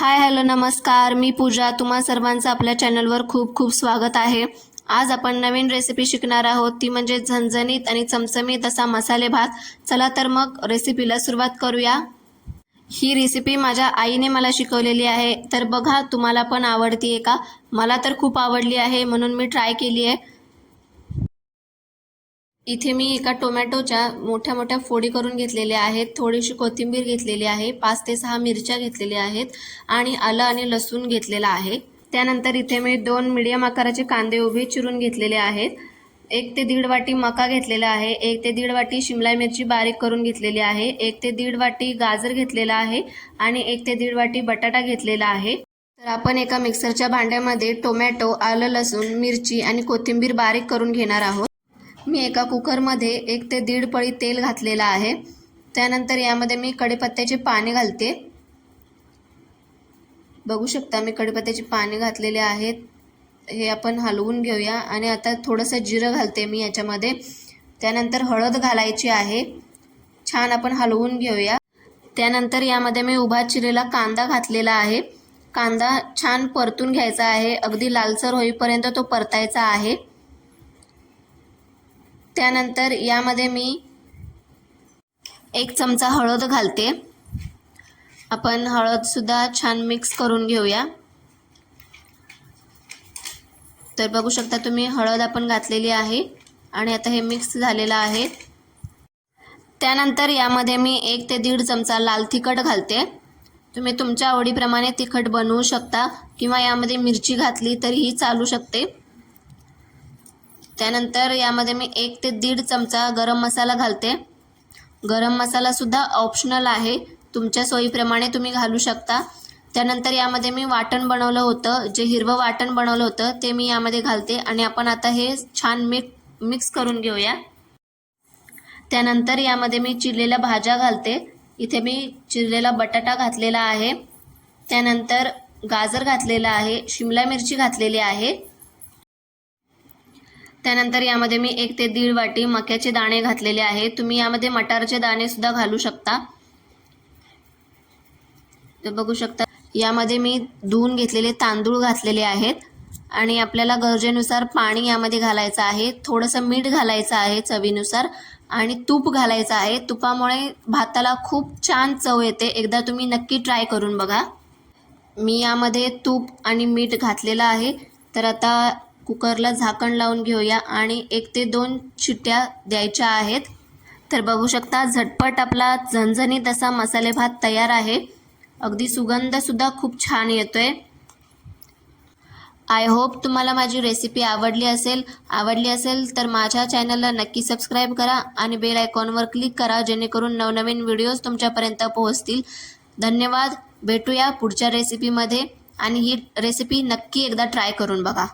Hi hello नमस्कार, मी पूजा. तुम्हा सर्वांचं आपल्या चॅनलवर खूप खूप स्वागत आहे. आज आपण नवीन रेसिपी शिकणार आहोत, ती म्हणजे झणझणीत आणि चमचमीत असा मसाले भात. चला तर मग रेसिपीला सुरुवात करूया. ही रेसिपी माझ्या आईने मला शिकवलेली आहे, तर बघा तुम्हाला पण आवडतीये का? मला तर खूप आवडली आहे, म्हणून मी ट्राय केली आहे. इथे मी एका टोमॅटोच्या मोठ्या मोठ्या फोडी करून घेतलेल्या आहेत. थोडीशी कोथिंबीर घेतलेली आहे, 5 ते 6 मिरच्या घेतलेल्या आहेत आणि आलं आणि लसूण घेतलेला आहे. त्यानंतर इथे मी 2 मीडियम आकाराचे कांदे उभे चिरून घेतलेले आहेत. 1 ते 1.5 वाटी मका घेतलेला आहे. 1 ते 1.5 वाटी शिमला मिरची बारीक करून घेतलेली आहे. 1 ते 1.5 वाटी गाजर घेतलेला आहे आणि 1 ते 1.5 वाटी बटाटा घेतलेला आहे. तर आपण एका मिक्सरच्या भांड्यामध्ये टोमॅटो, आलं, लसूण, मिरची आणि कोथिंबीर बारीक करून घेणार आहोत. मी एका कुकरमध्ये 1 ते 1.5 पळी तेल घातलेलं आहे. त्यानंतर यामध्ये मी कढीपत्त्याची पाने घालते. बघू शकता मी कढीपत्त्याची पाने घातलेले आहेत. हे आपण हलवून घेऊया आणि आता थोडंसं जिरं घालते मी याच्यामध्ये. त्यानंतर हळद घालायची आहे. छान आपण हलवून घेऊया. त्यानंतर यामध्ये मी उभा चिरलेला कांदा घातलेला आहे. कांदा छान परतून घ्यायचा आहे. अगदी लालसर होईपर्यंत तो परतायचा आहे. त्यानंतर यामध्ये मी 1 चमचा हळद घालते. आपण हळदसुद्धा छान मिक्स करून घेऊया. तर बघू शकता तुम्ही हळद आपण घातलेली आहे आणि आता हे मिक्स झालेलं आहे. त्यानंतर यामध्ये मी 1 ते 1.5 चमचा लाल तिखट घालते. तुम्ही तुमच्या आवडीप्रमाणे तिखट बनवू शकता किंवा यामध्ये मिरची घातली तरीही चालू शकते. त्यानंतर यामध्ये मी 1 ते 1.5 चमचा गरम मसाला घालते. गरम मसालासुद्धा ऑप्शनल आहे, तुमच्या सोयीप्रमाणे तुम्ही घालू शकता. त्यानंतर यामध्ये मी वाटण बनवलं होतं, जे हिरवं वाटण बनवलं होतं ते मी यामध्ये घालते आणि आपण आता हे छान मिक्स करून घेऊया. त्यानंतर यामध्ये मी चिरलेल्या भाज्या घालते. इथे मी चिरलेला बटाटा घातलेला आहे. त्यानंतर गाजर घातलेला आहे, शिमला मिरची घातलेली आहे. त्यानंतर यामध्ये मी 1 ते 1.5 वाटी मक्याचे दाणे घातलेले आहेत. तुम्ही यामध्ये मटारचे दाणे सुद्धा घालू शकता. तर बघू शकता यामध्ये मी धुवून घेतलेले तांदूळ घातलेले आहेत आणि आपल्याला गरजेनुसार पाणी यामध्ये घालायचं आहे. थोडंसं मीठ घालायचं आहे चवीनुसार आणि तूप घालायचं आहे. तुपामुळे भाताला खूप छान चव येते. एकदा तुम्ही नक्की ट्राय करून बघा. मी यामध्ये तूप आणि मीठ घातलेलं आहे. तर आता कुकरला झाकण लावून घेऊया आणि 1 ते 2 शिट्ट्या द्यायच्या आहेत. तर बघू शकता झटपट आपला झणझणीत असा मसाले भात तयार आहे. अगदी सुगंधसुद्धा खूप छान येतोय. आय होप तुम्हाला माझी रेसिपी आवडली असेल तर माझ्या चॅनलला नक्की सबस्क्राईब करा आणि बेल आयकॉनवर क्लिक करा, जेणेकरून नवनवीन व्हिडिओज तुमच्यापर्यंत पोहोचतील. धन्यवाद. भेटूया पुढच्या रेसिपीमध्ये आणि ही रेसिपी नक्की एकदा ट्राय करून बघा.